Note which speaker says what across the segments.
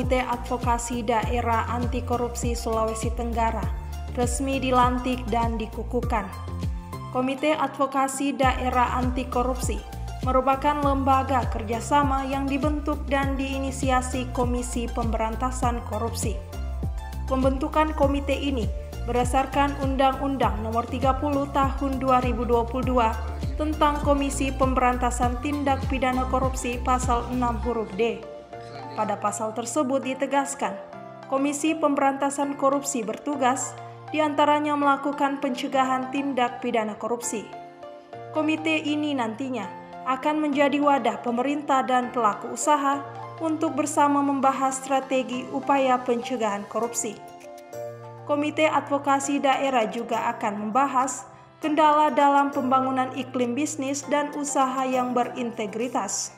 Speaker 1: Komite Advokasi Daerah Anti Korupsi Sulawesi Tenggara resmi dilantik dan dikukuhkan. Komite Advokasi Daerah Anti Korupsi merupakan lembaga kerjasama yang dibentuk dan diinisiasi Komisi Pemberantasan Korupsi. Pembentukan komite ini berdasarkan Undang-Undang Nomor 30 Tahun 2022 tentang Komisi Pemberantasan Tindak Pidana Korupsi Pasal 6 huruf D. Pada pasal tersebut ditegaskan, Komisi Pemberantasan Korupsi bertugas diantaranya melakukan pencegahan tindak pidana korupsi. Komite ini nantinya akan menjadi wadah pemerintah dan pelaku usaha untuk bersama membahas strategi upaya pencegahan korupsi. Komite Advokasi Daerah juga akan membahas kendala dalam pembangunan iklim bisnis dan usaha yang berintegritas.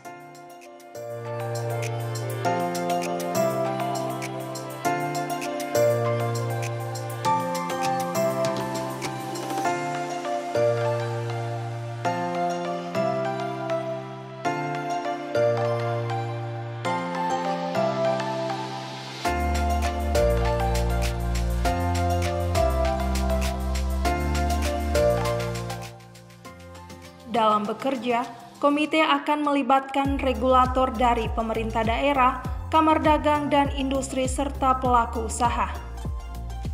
Speaker 1: Dalam bekerja, komite akan melibatkan regulator dari pemerintah daerah, kamar dagang dan industri serta pelaku usaha.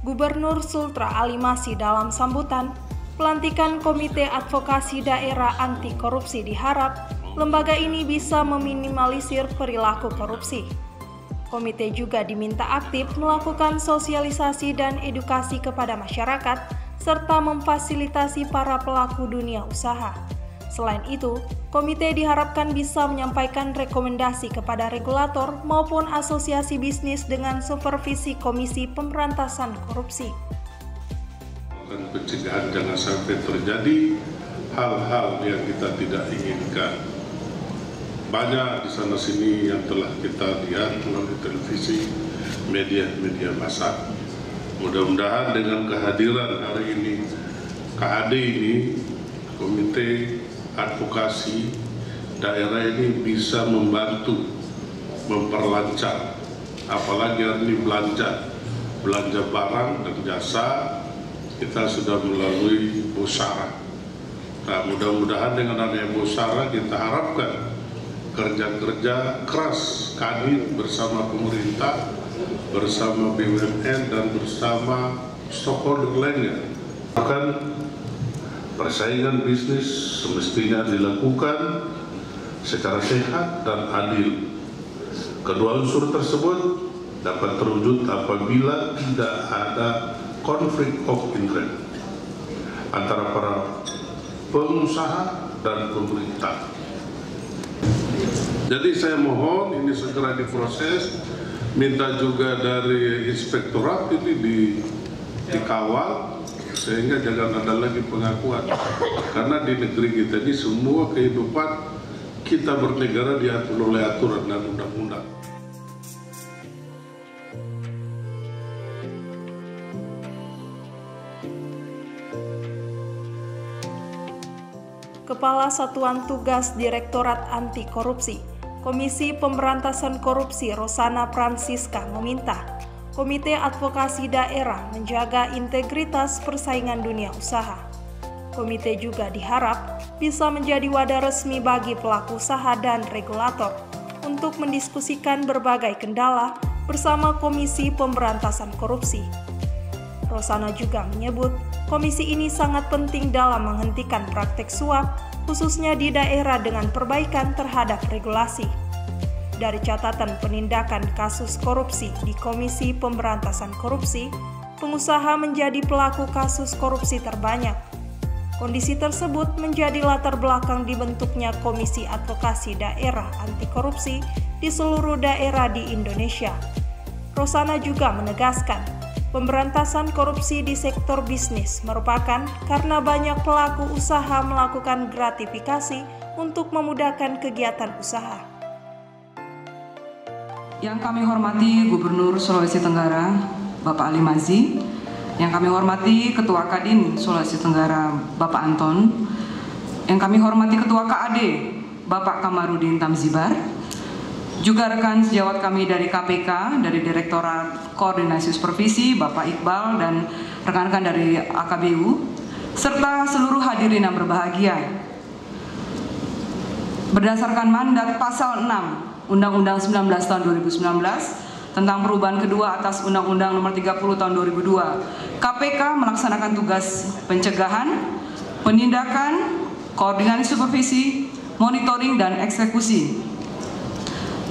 Speaker 1: Gubernur Sultra Ali Masih dalam sambutan pelantikan Komite Advokasi Daerah Anti Korupsi diharap lembaga ini bisa meminimalisir perilaku korupsi. Komite juga diminta aktif melakukan sosialisasi dan edukasi kepada masyarakat serta memfasilitasi para pelaku dunia usaha. Selain itu, komite diharapkan bisa menyampaikan rekomendasi kepada regulator maupun asosiasi bisnis dengan supervisi Komisi Pemberantasan Korupsi.
Speaker 2: Pencegahan jangan sampai terjadi hal-hal yang kita tidak inginkan. Banyak di sana sini yang telah kita lihat melalui televisi, media massa. Mudah-mudahan dengan kehadiran hari ini, KAD ini, Komite Advokasi Daerah ini bisa membantu memperlancar, apalagi ini belanja barang dan jasa kita sudah melalui Bosara. Nah, mudah-mudahan dengan adanya Bosara kita harapkan kerja-kerja keras Kadin bersama pemerintah, bersama BUMN dan bersama stakeholder lainnya akan persaingan bisnis semestinya dilakukan secara sehat dan adil. Kedua unsur tersebut dapat terwujud apabila tidak ada konflik of interest antara para pengusaha dan pemerintah. Jadi saya mohon ini segera diproses, minta juga dari inspektorat ini dikawal sehingga jangan ada lagi pengakuan, karena di negeri kita ini semua kehidupan kita bernegara diatur oleh aturan dan undang-undang.
Speaker 1: Kepala Satuan Tugas Direktorat Anti Korupsi Komisi Pemberantasan Korupsi Rosana Francisca meminta Komite Advokasi Daerah menjaga integritas persaingan dunia usaha. Komite juga diharap bisa menjadi wadah resmi bagi pelaku usaha dan regulator untuk mendiskusikan berbagai kendala bersama Komisi Pemberantasan Korupsi. Rosana juga menyebut komisi ini sangat penting dalam menghentikan praktek suap, khususnya di daerah dengan perbaikan terhadap regulasi. Dari catatan penindakan kasus korupsi di Komisi Pemberantasan Korupsi, pengusaha menjadi pelaku kasus korupsi terbanyak. Kondisi tersebut menjadi latar belakang dibentuknya Komisi Advokasi Daerah Anti Korupsi di seluruh daerah di Indonesia. Rosana juga menegaskan, pemberantasan korupsi di sektor bisnis merupakan karena banyak pelaku usaha melakukan gratifikasi untuk memudahkan kegiatan usaha.
Speaker 3: Yang kami hormati Gubernur Sulawesi Tenggara, Bapak Ali Masih, yang kami hormati Ketua Kadin Sulawesi Tenggara, Bapak Anton, yang kami hormati Ketua KAD, Bapak Kamarudin Tamzibar, Juga rekan sejawat kami dari KPK, dari Direktorat Koordinasi Supervisi, Bapak Iqbal dan rekan-rekan dari AKBU, serta seluruh hadirin yang berbahagia. Berdasarkan mandat Pasal 6 Undang-Undang 19 tahun 2019 tentang perubahan kedua atas Undang-Undang Nomor 30 tahun 2002, KPK melaksanakan tugas pencegahan, penindakan, koordinasi supervisi, monitoring, dan eksekusi.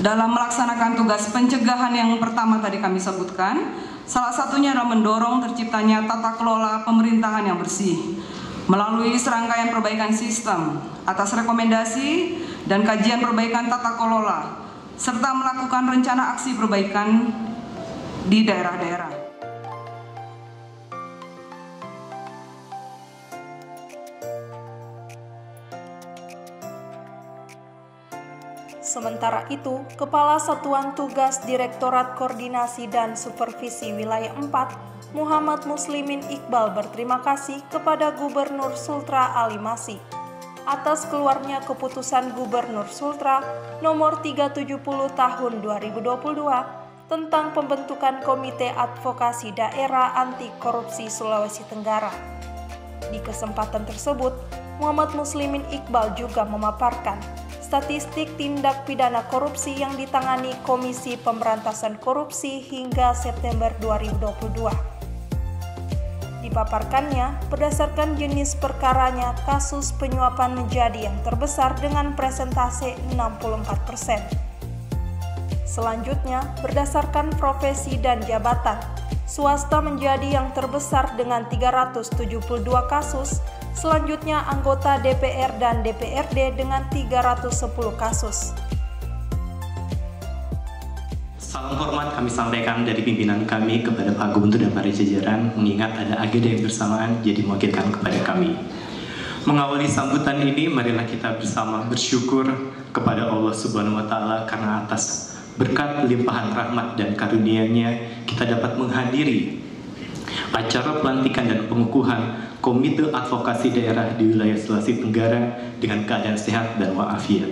Speaker 3: Dalam melaksanakan tugas pencegahan yang pertama tadi kami sebutkan, salah satunya adalah mendorong terciptanya tata kelola pemerintahan yang bersih melalui serangkaian perbaikan sistem atas rekomendasi dan kajian perbaikan tata kelola serta melakukan rencana aksi perbaikan di daerah-daerah.
Speaker 1: Sementara itu, Kepala Satuan Tugas Direktorat Koordinasi dan Supervisi Wilayah 4, Muhammad Muslimin Iqbal berterima kasih kepada Gubernur Sultra Ali Masih atas keluarnya keputusan Gubernur Sultra nomor 370 tahun 2022 tentang pembentukan Komite Advokasi Daerah Anti Korupsi Sulawesi Tenggara. Di kesempatan tersebut, Muhammad Muslimin Iqbal juga memaparkan statistik tindak pidana korupsi yang ditangani Komisi Pemberantasan Korupsi hingga September 2022. Dipaparkannya, berdasarkan jenis perkaranya, kasus penyuapan menjadi yang terbesar dengan presentase 64%. Selanjutnya, berdasarkan profesi dan jabatan, swasta menjadi yang terbesar dengan 372 kasus, selanjutnya anggota DPR dan DPRD dengan 310 kasus.
Speaker 4: Salam hormat kami sampaikan dari pimpinan kami kepada Pak Gubernur dan para jajaran, mengingat ada agenda yang bersamaan jadi mewakilkan kepada kami. Mengawali sambutan ini, marilah kita bersama bersyukur kepada Allah Subhanahu wa Ta'ala karena atas berkat limpahan rahmat dan karunia-Nya kita dapat menghadiri acara pelantikan dan pengukuhan Komite Advokasi Daerah di wilayah Sulawesi Tenggara dengan keadaan sehat dan walafiat.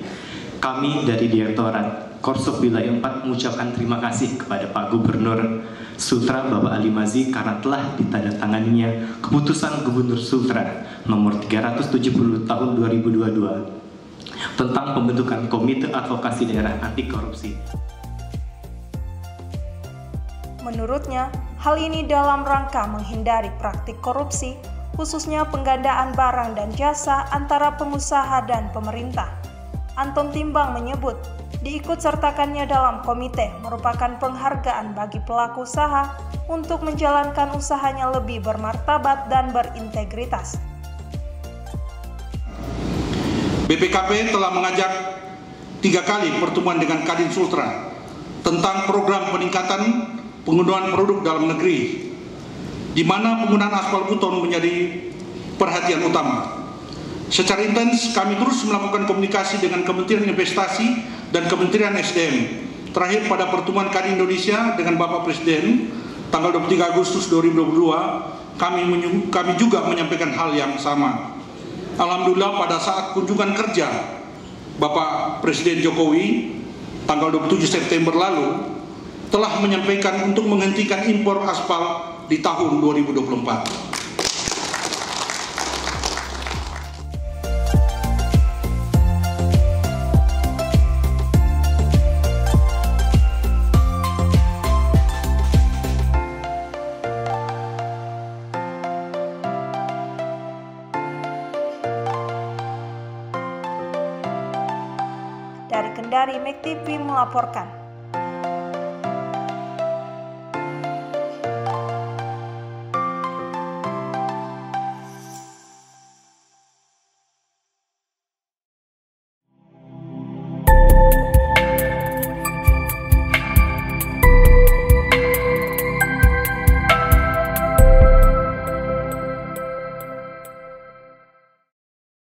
Speaker 4: Kami dari Direktorat Korsop Wilayah 4 mengucapkan terima kasih kepada Pak Gubernur Sultra Bapak Ali Masih karena telah ditandatanganinya keputusan Gubernur Sultra nomor 370 tahun 2022 tentang pembentukan Komite Advokasi Daerah Anti Korupsi.
Speaker 1: Menurutnya, hal ini dalam rangka menghindari praktik korupsi, khususnya penggandaan barang dan jasa antara pengusaha dan pemerintah. Anton Timbang menyebut, diikutsertakannya dalam komite merupakan penghargaan bagi pelaku usaha untuk menjalankan usahanya lebih bermartabat dan berintegritas.
Speaker 5: BPKP telah mengajak 3 kali pertemuan dengan Kadin Sultra tentang program peningkatan penggunaan produk dalam negeri, di mana penggunaan aspal buton menjadi perhatian utama. Secara intens kami terus melakukan komunikasi dengan Kementerian Investasi dan Kementerian SDM. Terakhir pada pertemuan Kadin Indonesia dengan Bapak Presiden tanggal 23 Agustus 2022, kami juga menyampaikan hal yang sama. Alhamdulillah pada saat kunjungan kerja Bapak Presiden Jokowi tanggal 27 September lalu telah menyampaikan untuk menghentikan impor aspal di tahun 2024.
Speaker 1: Dari Kendari, Mek TV melaporkan.